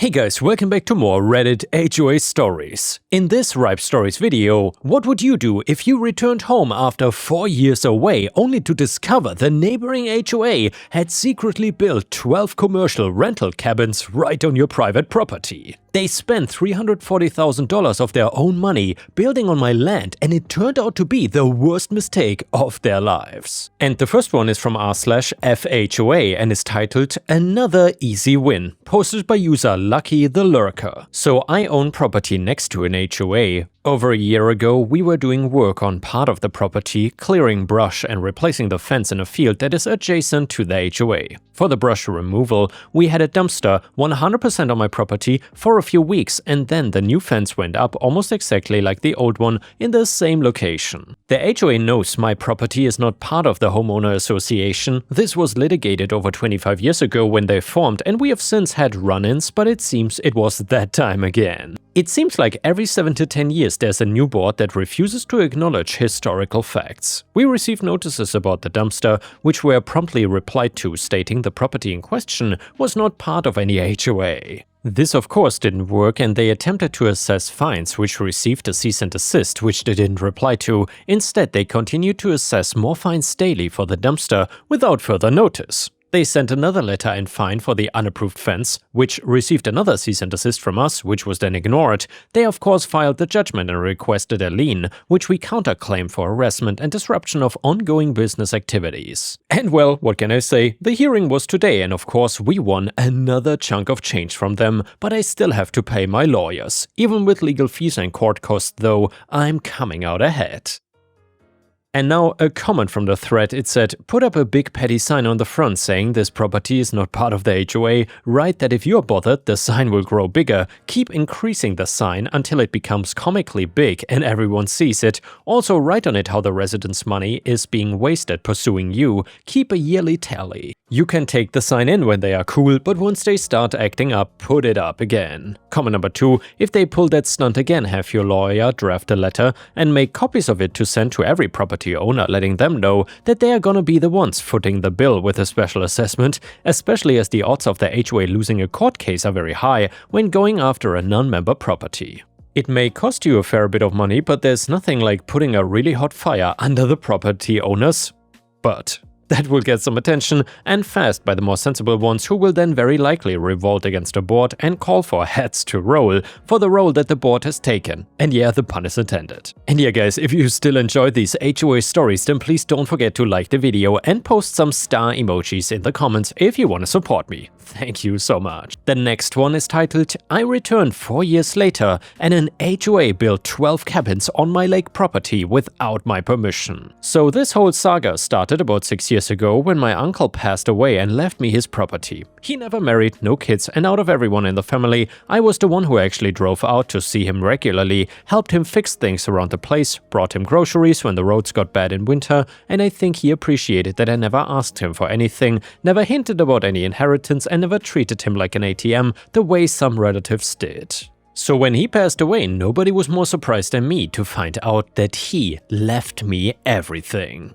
Hey guys, welcome back to more Reddit HOA stories. In this Ripestories video, what would you do if you returned home after 4 years away only to discover the neighboring HOA had secretly built 12 commercial rental cabins right on your private property? They spent $340,000 of their own money building on my land, and it turned out to be the worst mistake of their lives. And the first one is from r/FHOA and is titled Another Easy Win, posted by user Lucky the Lurker. So I own property next to an HOA. Over a year ago, we were doing work on part of the property, clearing brush and replacing the fence in a field that is adjacent to the HOA. For the brush removal, we had a dumpster 100% on my property for a few weeks, and then the new fence went up almost exactly like the old one in the same location. The HOA knows my property is not part of the homeowner association. This was litigated over 25 years ago when they formed, and we have since had run-ins, but it seems it was that time again. It seems like every 7 to 10 years there's a new board that refuses to acknowledge historical facts. We received notices about the dumpster, which were promptly replied to, stating the property in question was not part of any HOA. This of course didn't work, and they attempted to assess fines, which received a cease and desist, which they didn't reply to. Instead, they continued to assess more fines daily for the dumpster without further notice. They sent another letter and fine for the unapproved fence, which received another cease and desist from us, which was then ignored. They of course filed the judgment and requested a lien, which we counterclaim for harassment and disruption of ongoing business activities. And well, what can I say? The hearing was today, and of course we won another chunk of change from them, but I still have to pay my lawyers. Even with legal fees and court costs though, I'm coming out ahead. And now a comment from the thread. It said, put up a big petty sign on the front saying this property is not part of the HOA, write that if you're bothered the sign will grow bigger, keep increasing the sign until it becomes comically big and everyone sees it, also write on it how the residents' money is being wasted pursuing you, keep a yearly tally. You can take the sign in when they are cool, but once they start acting up, put it up again. Comment number 2, if they pull that stunt again, have your lawyer draft a letter and make copies of it to send to every property owner, letting them know that they are gonna be the ones footing the bill with a special assessment, especially as the odds of the HOA losing a court case are very high when going after a non-member property. It may cost you a fair bit of money, but there's nothing like putting a really hot fire under the property owner's butt. That will get some attention, and fast, by the more sensible ones, who will then very likely revolt against the board and call for heads to roll for the role that the board has taken. And yeah, the pun is intended. And yeah guys, if you still enjoy these HOA stories, then please don't forget to like the video and post some star emojis in the comments if you want to support me. Thank you so much. The next one is titled, I returned 4 years later and an HOA built 12 cabins on my lake property without my permission. So this whole saga started about 6 years ago when my uncle passed away and left me his property. He never married, no kids, and out of everyone in the family, I was the one who actually drove out to see him regularly, helped him fix things around the place, brought him groceries when the roads got bad in winter, and I think he appreciated that I never asked him for anything, never hinted about any inheritance, and never treated him like an ATM the way some relatives did. So when he passed away, nobody was more surprised than me to find out that he left me everything.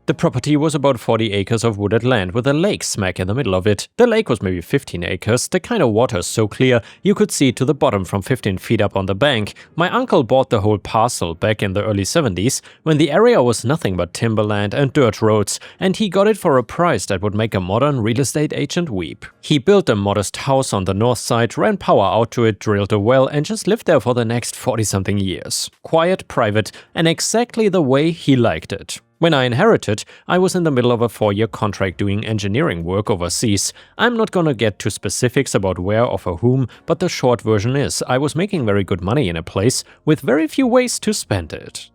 The property was about 40 acres of wooded land with a lake smack in the middle of it. The lake was maybe 15 acres, the kind of water so clear you could see to the bottom from 15 feet up on the bank. My uncle bought the whole parcel back in the early 70s when the area was nothing but timberland and dirt roads, and he got it for a price that would make a modern real estate agent weep. He built a modest house on the north side, ran power out to it, drilled a well, and just lived there for the next 40-something years. Quiet, private, and exactly the way he liked it. When I inherited, I was in the middle of a 4-year contract doing engineering work overseas. I'm not gonna get to specifics about where or for whom, but the short version is I was making very good money in a place with very few ways to spend it.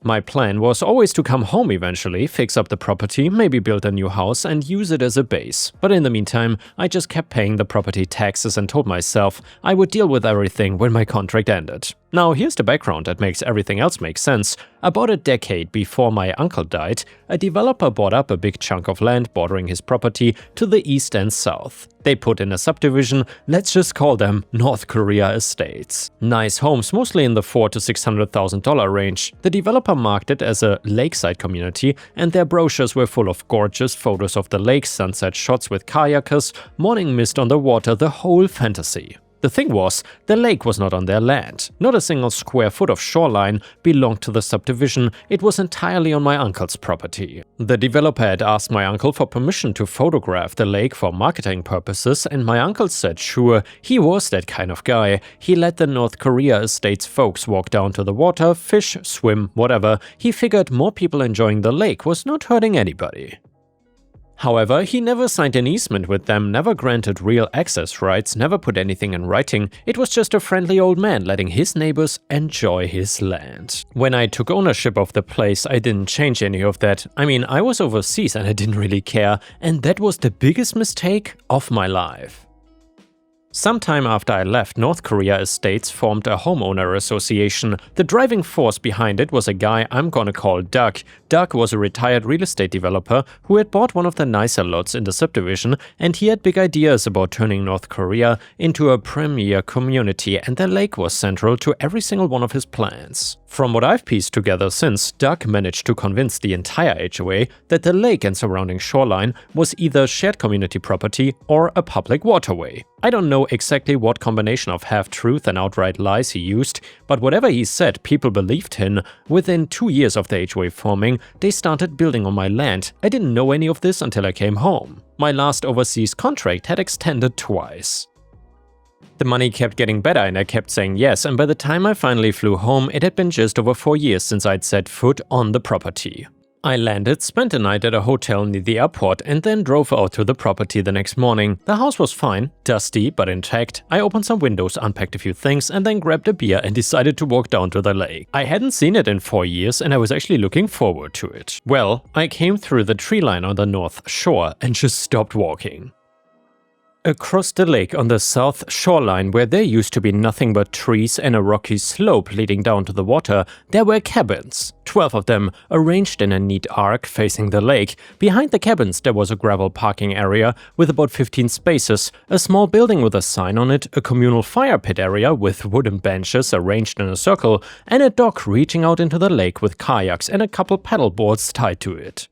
My plan was always to come home eventually, fix up the property, maybe build a new house and use it as a base. But in the meantime, I just kept paying the property taxes and told myself I would deal with everything when my contract ended. Now here's the background that makes everything else make sense. About a decade before my uncle died, a developer bought up a big chunk of land bordering his property to the east and south. They put in a subdivision, let's just call them North Korea Estates. Nice homes, mostly in the $400,000 to $600,000 range. The developer marked it as a lakeside community, and their brochures were full of gorgeous photos of the lake, sunset shots with kayakers, morning mist on the water, the whole fantasy. The thing was, the lake was not on their land. Not a single square foot of shoreline belonged to the subdivision, it was entirely on my uncle's property. The developer had asked my uncle for permission to photograph the lake for marketing purposes, and my uncle said sure, he was that kind of guy. He let the North Korea Estates folks walk down to the water, fish, swim, whatever. He figured more people enjoying the lake was not hurting anybody. However, he never signed an easement with them, never granted real access rights, never put anything in writing. It was just a friendly old man letting his neighbors enjoy his land. When I took ownership of the place, I didn't change any of that. I mean, I was overseas and I didn't really care, and that was the biggest mistake of my life. Sometime after I left, North Korea Estates formed a homeowner association. The driving force behind it was a guy I'm gonna call Doug. Doug was a retired real estate developer who had bought one of the nicer lots in the subdivision, and he had big ideas about turning North Korea into a premier community, and the lake was central to every single one of his plans. From what I've pieced together since, Doug managed to convince the entire HOA that the lake and surrounding shoreline was either shared community property or a public waterway. I don't know exactly what combination of half-truth and outright lies he used, but whatever he said, people believed him. Within 2 years of the HOA forming, they started building on my land. I didn't know any of this until I came home. My last overseas contract had extended twice. The money kept getting better and I kept saying yes, and by the time I finally flew home, it had been just over 4 years since I'd set foot on the property. I landed, spent a night at a hotel near the airport, and then drove out to the property the next morning. The house was fine, dusty but intact. I opened some windows, unpacked a few things, and then grabbed a beer and decided to walk down to the lake. I hadn't seen it in 4 years and I was actually looking forward to it. Well, I came through the tree line on the north shore and just stopped walking. Across the lake on the south shoreline, where there used to be nothing but trees and a rocky slope leading down to the water, there were cabins. 12 of them, arranged in a neat arc facing the lake. Behind the cabins there was a gravel parking area with about 15 spaces, a small building with a sign on it, a communal fire pit area with wooden benches arranged in a circle, and a dock reaching out into the lake with kayaks and a couple paddle boards tied to it.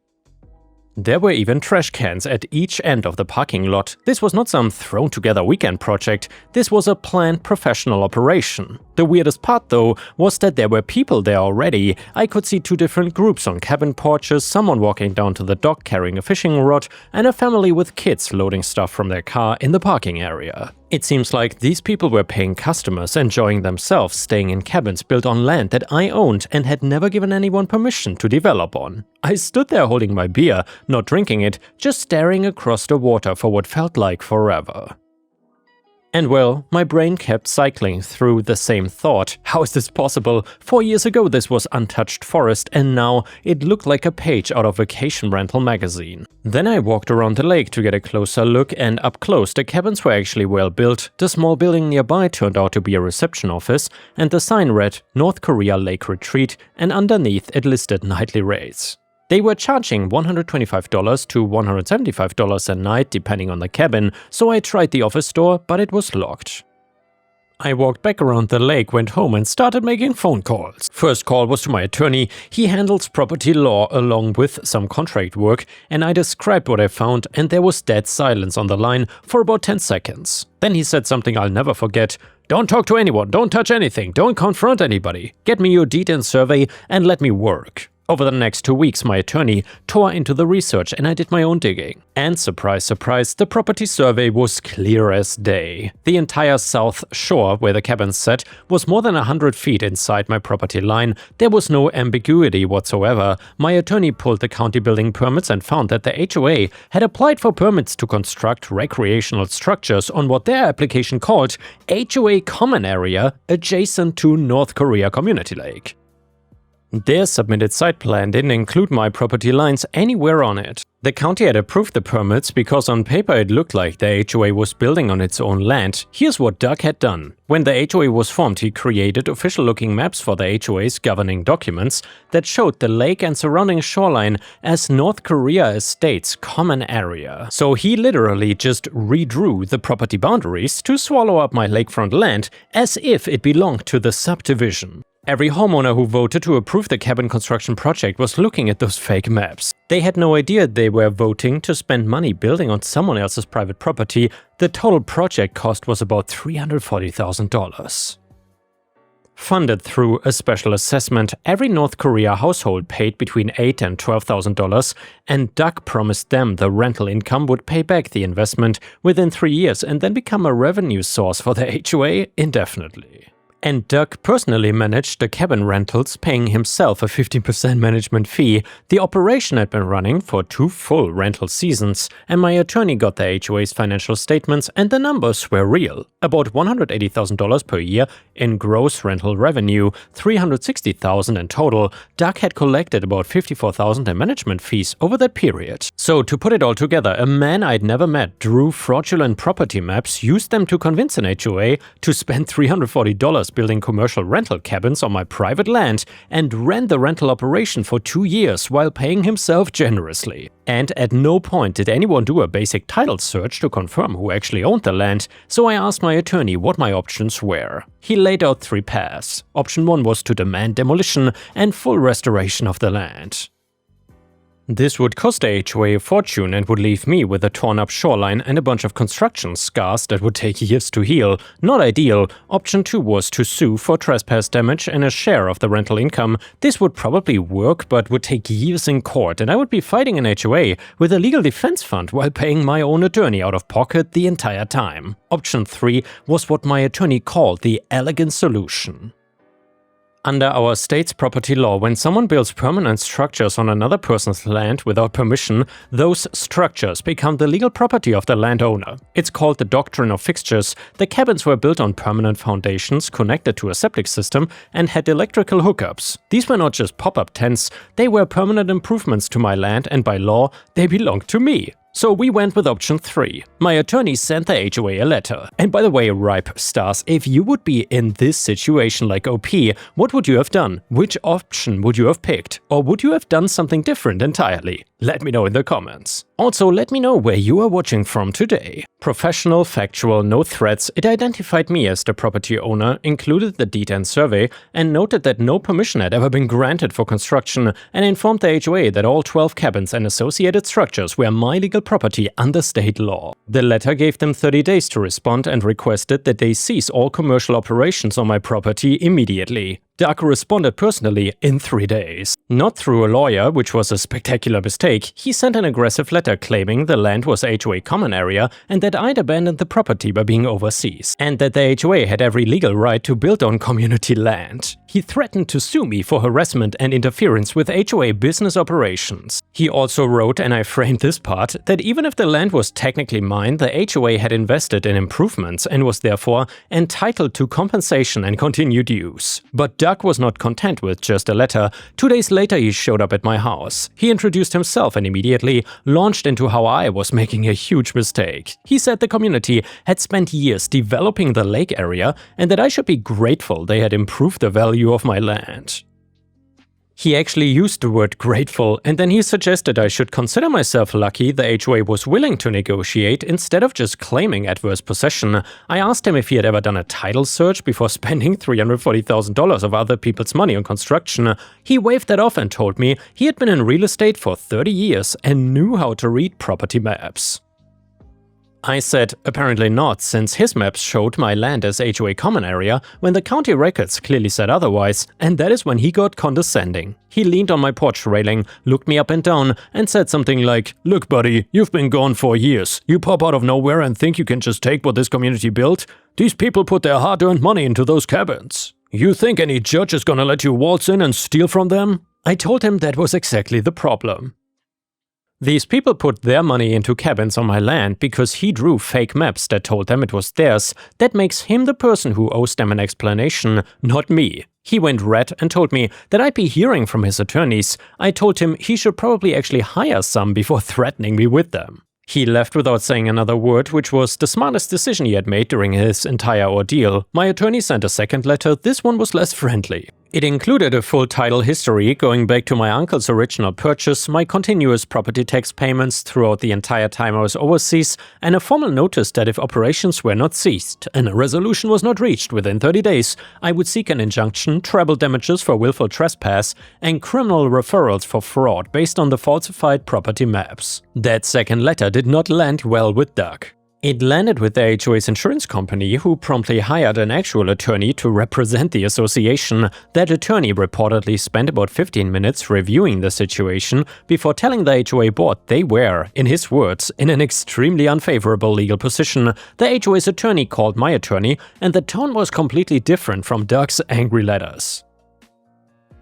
There were even trash cans at each end of the parking lot. This was not some thrown-together weekend project, this was a planned professional operation. The weirdest part though was that there were people there already. I could see 2 different groups on cabin porches, someone walking down to the dock carrying a fishing rod, and a family with kids loading stuff from their car in the parking area. It seems like these people were paying customers, enjoying themselves, staying in cabins built on land that I owned and had never given anyone permission to develop on. I stood there holding my beer, not drinking it, just staring across the water for what felt like forever. And well, my brain kept cycling through the same thought. How is this possible? 4 years ago this was untouched forest and now it looked like a page out of Vacation Rental magazine. Then I walked around the lake to get a closer look, and up close the cabins were actually well built. The small building nearby turned out to be a reception office, and the sign read North Korea Lake Retreat, and underneath it listed nightly rates. They were charging $125 to $175 a night depending on the cabin, so I tried the office door, but it was locked. I walked back around the lake, went home and started making phone calls. First call was to my attorney. He handles property law along with some contract work, and I described what I found, and there was dead silence on the line for about 10 seconds. Then he said something I'll never forget. Don't talk to anyone, don't touch anything, don't confront anybody. Get me your deed and survey and let me work. Over the next 2 weeks, my attorney tore into the research and I did my own digging. And surprise, surprise, the property survey was clear as day. The entire south shore where the cabins sat was more than 100 feet inside my property line. There was no ambiguity whatsoever. My attorney pulled the county building permits and found that the HOA had applied for permits to construct recreational structures on what their application called HOA Common Area adjacent to North Korea Community Lake. Their submitted site plan didn't include my property lines anywhere on it. The county had approved the permits because on paper it looked like the HOA was building on its own land. Here's what Doug had done. When the HOA was formed, he created official-looking maps for the HOA's governing documents that showed the lake and surrounding shoreline as North Korea Estate's common area. So he literally just redrew the property boundaries to swallow up my lakefront land as if it belonged to the subdivision. Every homeowner who voted to approve the cabin construction project was looking at those fake maps. They had no idea they were voting to spend money building on someone else's private property. The total project cost was about $340,000. Funded through a special assessment, every North Korea household paid between $8,000 and $12,000, and Doug promised them the rental income would pay back the investment within 3 years and then become a revenue source for the HOA indefinitely. And Doug personally managed the cabin rentals, paying himself a 15% management fee. The operation had been running for 2 full rental seasons, and my attorney got the HOA's financial statements, and the numbers were real. About $180,000 per year in gross rental revenue, $360,000 in total. Doug had collected about $54,000 in management fees over that period. So to put it all together, a man I'd never met drew fraudulent property maps, used them to convince an HOA to spend $340 building commercial rental cabins on my private land, and ran the rental operation for 2 years while paying himself generously. And at no point did anyone do a basic title search to confirm who actually owned the land, so I asked my attorney what my options were. He laid out 3 paths. Option 1 was to demand demolition and full restoration of the land. This would cost the HOA a fortune and would leave me with a torn-up shoreline and a bunch of construction scars that would take years to heal. Not ideal. Option 2 was to sue for trespass damage and a share of the rental income. This would probably work, but would take years in court, and I would be fighting an HOA with a legal defense fund while paying my own attorney out of pocket the entire time. Option 3 was what my attorney called the elegant solution. Under our state's property law, when someone builds permanent structures on another person's land without permission, those structures become the legal property of the landowner. It's called the doctrine of fixtures. The cabins were built on permanent foundations connected to a septic system and had electrical hookups. These were not just pop-up tents, they were permanent improvements to my land, and by law, they belonged to me. So we went with option 3. My attorney sent the HOA a letter. And by the way, Ripe Stars, if you would be in this situation like OP, what would you have done? Which option would you have picked? Or would you have done something different entirely? Let me know in the comments. Also, let me know where you are watching from today. Professional, factual, no threats. It identified me as the property owner, included the deed and survey, and noted that no permission had ever been granted for construction, and informed the HOA that all 12 cabins and associated structures were my legal property under state law. The letter gave them 30 days to respond and requested that they cease all commercial operations on my property immediately. Doug responded personally in 3 days. Not through a lawyer, which was a spectacular mistake. He sent an aggressive letter claiming the land was HOA common area and that I'd abandoned the property by being overseas, and that the HOA had every legal right to build on community land. He threatened to sue me for harassment and interference with HOA business operations. He also wrote, and I framed this part, that even if the land was technically mine, the HOA had invested in improvements and was therefore entitled to compensation and continued use. But Doug was not content with just a letter. 2 days later he showed up at my house. He introduced himself and immediately launched into how I was making a huge mistake. He said the community had spent years developing the lake area and that I should be grateful they had improved the value of my land. He actually used the word grateful, and then he suggested I should consider myself lucky the HOA was willing to negotiate instead of just claiming adverse possession. I asked him if he had ever done a title search before spending $340,000 of other people's money on construction. He waved that off and told me he had been in real estate for 30 years and knew how to read property maps. I said, apparently not, since his maps showed my land as HOA common area when the county records clearly said otherwise, and that is when he got condescending. He leaned on my porch railing, looked me up and down, and said something like, "Look buddy, you've been gone for years. You pop out of nowhere and think you can just take what this community built? These people put their hard-earned money into those cabins. You think any judge is gonna let you waltz in and steal from them?" I told him that was exactly the problem. These people put their money into cabins on my land because he drew fake maps that told them it was theirs. That makes him the person who owes them an explanation, not me. He went red and told me that I'd be hearing from his attorneys. I told him he should probably actually hire some before threatening me with them. He left without saying another word, which was the smartest decision he had made during his entire ordeal. My attorney sent a second letter. This one was less friendly. It included a full title history going back to my uncle's original purchase, my continuous property tax payments throughout the entire time I was overseas, and a formal notice that if operations were not ceased and a resolution was not reached within 30 days, I would seek an injunction, treble damages for willful trespass, and criminal referrals for fraud based on the falsified property maps. That second letter did not land well with Doug. It landed with the HOA's insurance company, who promptly hired an actual attorney to represent the association. That attorney reportedly spent about 15 minutes reviewing the situation before telling the HOA board they were, in his words, in an extremely unfavorable legal position. The HOA's attorney called my attorney, and the tone was completely different from Doug's angry letters.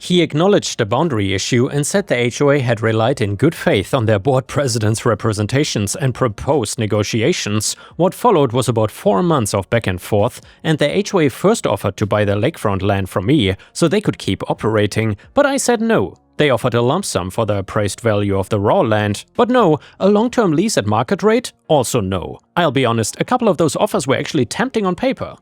He acknowledged the boundary issue and said the HOA had relied in good faith on their board president's representations and proposed negotiations. What followed was about 4 months of back and forth, and the HOA first offered to buy the lakefront land from me so they could keep operating, but I said no. They offered a lump sum for the appraised value of the raw land, but no. A long-term lease at market rate? Also no. I'll be honest, a couple of those offers were actually tempting on paper.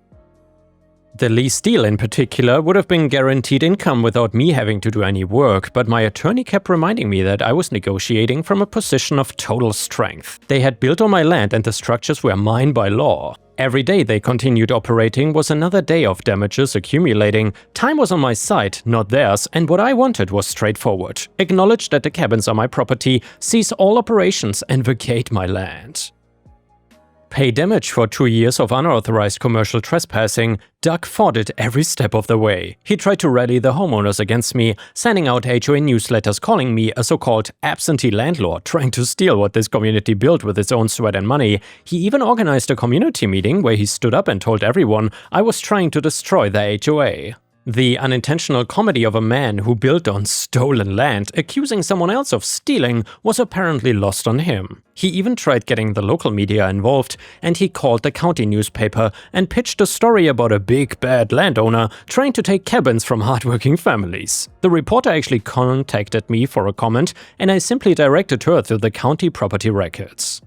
The lease deal in particular would have been guaranteed income without me having to do any work, but my attorney kept reminding me that I was negotiating from a position of total strength. They had built on my land and the structures were mine by law. Every day they continued operating was another day of damages accumulating. Time was on my side, not theirs, and what I wanted was straightforward. Acknowledge that the cabins are my property, cease all operations, and vacate my land. Pay damage for 2 years of unauthorized commercial trespassing. Doug fought it every step of the way. He tried to rally the homeowners against me, sending out HOA newsletters calling me a so-called absentee landlord trying to steal what this community built with its own sweat and money. He even organized a community meeting where he stood up and told everyone I was trying to destroy the HOA. The unintentional comedy of a man who built on stolen land, accusing someone else of stealing, was apparently lost on him. He even tried getting the local media involved, and he called the county newspaper and pitched a story about a big bad landowner trying to take cabins from hardworking families. The reporter actually contacted me for a comment, and I simply directed her to the county property records.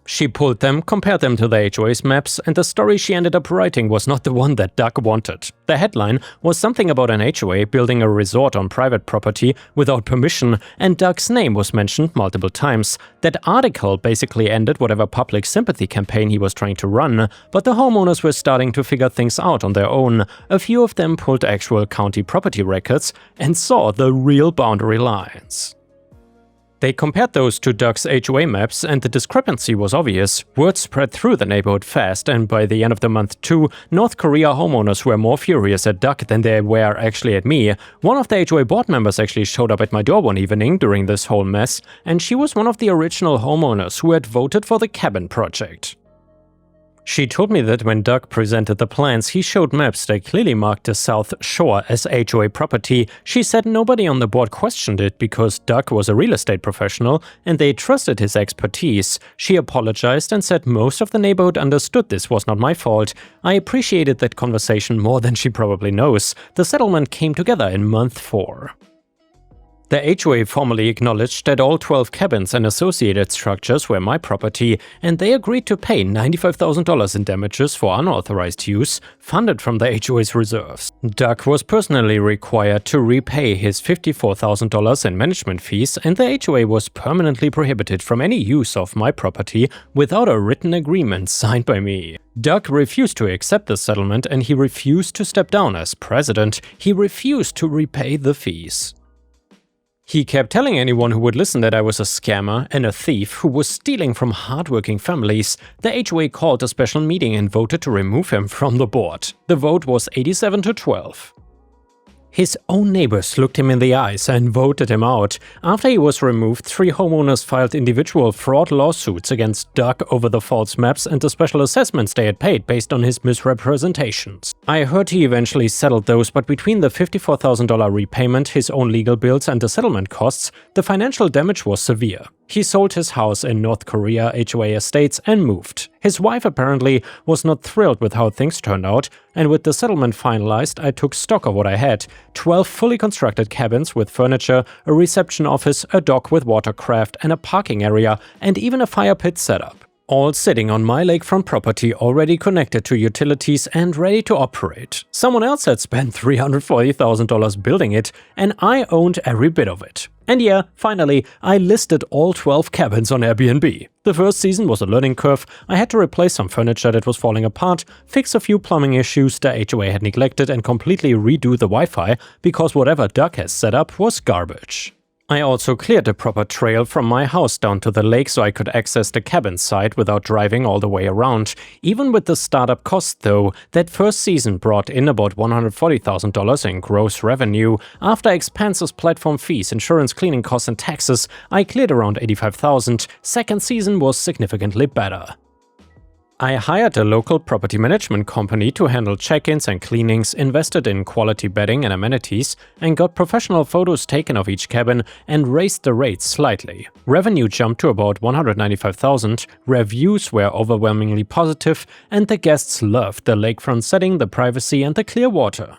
She pulled them, compared them to the HOA's maps, and the story she ended up writing was not the one that Doug wanted. The headline was something about an HOA building a resort on private property without permission, and Doug's name was mentioned multiple times. That article basically ended whatever public sympathy campaign he was trying to run, but the homeowners were starting to figure things out on their own. A few of them pulled actual county property records and saw the real boundary lines. They compared those to Doug's HOA maps, and the discrepancy was obvious. Word spread through the neighborhood fast, and by the end of the month too, North Korea homeowners were more furious at Doug than they were actually at me. One of the HOA board members actually showed up at my door one evening during this whole mess, and she was one of the original homeowners who had voted for the cabin project. She told me that when Doug presented the plans, he showed maps that clearly marked the South Shore as HOA property. She said nobody on the board questioned it because Doug was a real estate professional and they trusted his expertise. She apologized and said most of the neighborhood understood this was not my fault. I appreciated that conversation more than she probably knows. The settlement came together in month 4. The HOA formally acknowledged that all 12 cabins and associated structures were my property, and they agreed to pay $95,000 in damages for unauthorized use, funded from the HOA's reserves. Doug was personally required to repay his $54,000 in management fees, and the HOA was permanently prohibited from any use of my property without a written agreement signed by me. Doug refused to accept the settlement, and he refused to step down as president. He refused to repay the fees. He kept telling anyone who would listen that I was a scammer and a thief who was stealing from hardworking families. The HOA called a special meeting and voted to remove him from the board. The vote was 87-12. His own neighbors looked him in the eyes and voted him out. After he was removed, 3 homeowners filed individual fraud lawsuits against Doug over the false maps and the special assessments they had paid based on his misrepresentations. I heard he eventually settled those, but between the $54,000 repayment, his own legal bills and the settlement costs, the financial damage was severe. He sold his house in North Korea HOA estates and moved. His wife apparently was not thrilled with how things turned out, and with the settlement finalized, I took stock of what I had: 12 fully constructed cabins with furniture, a reception office, a dock with watercraft, and a parking area, and even a fire pit setup. All sitting on my lakefront property, already connected to utilities and ready to operate. Someone else had spent $340,000 building it, and I owned every bit of it. And yeah, finally, I listed all 12 cabins on Airbnb. The first season was a learning curve. I had to replace some furniture that was falling apart, fix a few plumbing issues the HOA had neglected, and completely redo the Wi-Fi because whatever Doug has set up was garbage. I also cleared a proper trail from my house down to the lake so I could access the cabin site without driving all the way around. Even with the startup cost though, that first season brought in about $140,000 in gross revenue. After expenses, platform fees, insurance, cleaning costs and taxes, I cleared around $85,000. Second season was significantly better. I hired a local property management company to handle check-ins and cleanings, invested in quality bedding and amenities, and got professional photos taken of each cabin and raised the rates slightly. Revenue jumped to about $195,000, reviews were overwhelmingly positive, and the guests loved the lakefront setting, the privacy, and the clear water.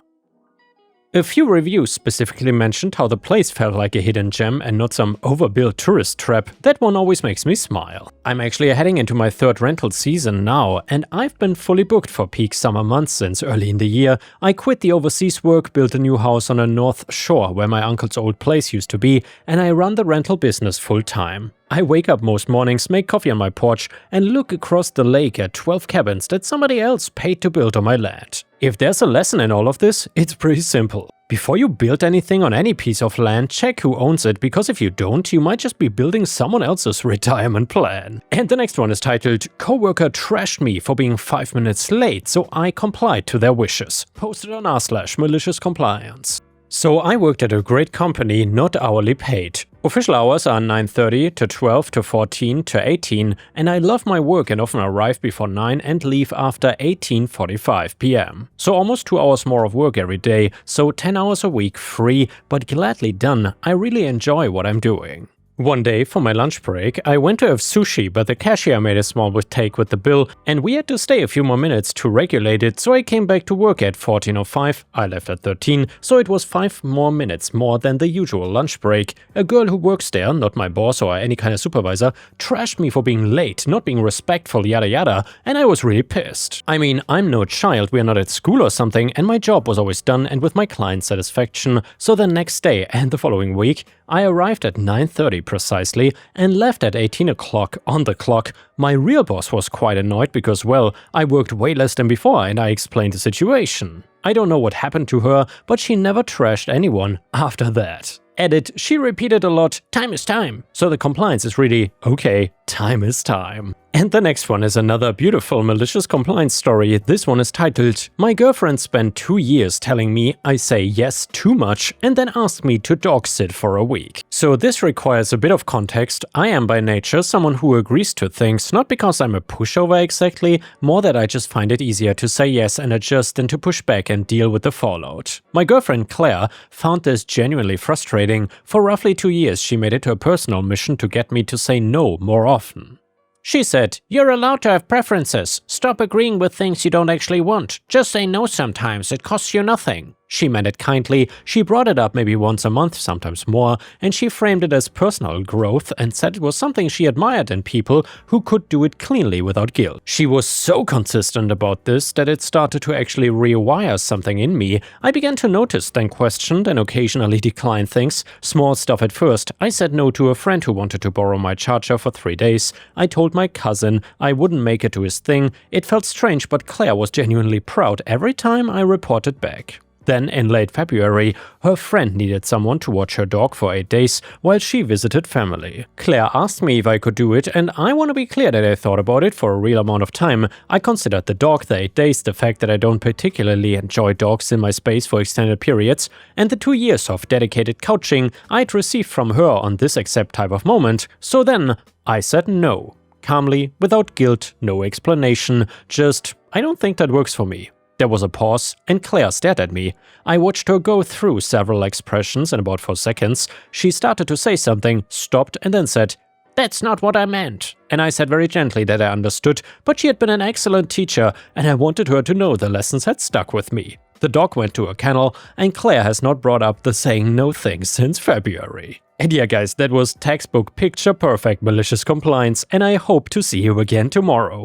A few reviews specifically mentioned how the place felt like a hidden gem and not some overbuilt tourist trap. That one always makes me smile. I'm actually heading into my third rental season now, and I've been fully booked for peak summer months since early in the year. I quit the overseas work, built a new house on a North Shore where my uncle's old place used to be, and I run the rental business full time. I wake up most mornings, make coffee on my porch, and look across the lake at 12 cabins that somebody else paid to build on my land. If there's a lesson in all of this, it's pretty simple. Before you build anything on any piece of land, check who owns it, because if you don't, you might just be building someone else's retirement plan. And the next one is titled, "Coworker trashed me for being 5 minutes late, so I complied to their wishes." Posted on r/malicious compliance. So I worked at a great company, not hourly paid. Official hours are 9:30 to 12 to 14 to 18, and I love my work and often arrive before 9 and leave after 18:45 p.m. So almost 2 hours more of work every day, so 10 hours a week free, but gladly done. I really enjoy what I'm doing. One day, for my lunch break, I went to have sushi, but the cashier made a small mistake with the bill, and we had to stay a few more minutes to regulate it, so I came back to work at 14:05, I left at 13, so it was 5 more minutes more than the usual lunch break. A girl who works there, not my boss or any kind of supervisor, trashed me for being late, not being respectful, yada yada, and I was really pissed. I mean, I'm no child, we're not at school or something, and my job was always done and with my client satisfaction, so the next day and the following week, I arrived at 9:30 precisely and left at 18 o'clock on the clock. My real boss was quite annoyed because, well, I worked way less than before and I explained the situation. I don't know what happened to her, but she never trashed anyone after that. Edit, she repeated a lot, "Time is time." So the compliance is really, okay, time is time. And the next one is another beautiful malicious compliance story. This one is titled, "My girlfriend spent 2 years telling me I say yes too much and then asked me to dog sit for a week." So this requires a bit of context. I am by nature someone who agrees to things, not because I'm a pushover exactly, more that I just find it easier to say yes and adjust than to push back and deal with the fallout. My girlfriend Claire found this genuinely frustrating. For roughly 2 years she made it her personal mission to get me to say no more often. She said, "You're allowed to have preferences. Stop agreeing with things you don't actually want. Just say no sometimes, it costs you nothing." She meant it kindly, she brought it up maybe once a month, sometimes more, and she framed it as personal growth and said it was something she admired in people who could do it cleanly without guilt. She was so consistent about this that it started to actually rewire something in me. I began to notice, then questioned and occasionally declined things. Small stuff at first. I said no to a friend who wanted to borrow my charger for 3 days. I told my cousin I wouldn't make it to his thing. It felt strange, but Claire was genuinely proud every time I reported back. Then, in late February, her friend needed someone to watch her dog for 8 days while she visited family. Claire asked me if I could do it, and I want to be clear that I thought about it for a real amount of time. I considered the dog, the 8 days, the fact that I don't particularly enjoy dogs in my space for extended periods, and the 2 years of dedicated coaching I'd received from her on this exact type of moment. So then, I said no. Calmly, without guilt, no explanation, just, I don't think that works for me. There was a pause, and Claire stared at me. I watched her go through several expressions in about 4 seconds. She started to say something, stopped, and then said, "That's not what I meant." And I said very gently that I understood, but she had been an excellent teacher and I wanted her to know the lessons had stuck with me. The dog went to a kennel and Claire has not brought up the saying no thing since February. And yeah guys, that was textbook picture perfect malicious compliance and I hope to see you again tomorrow.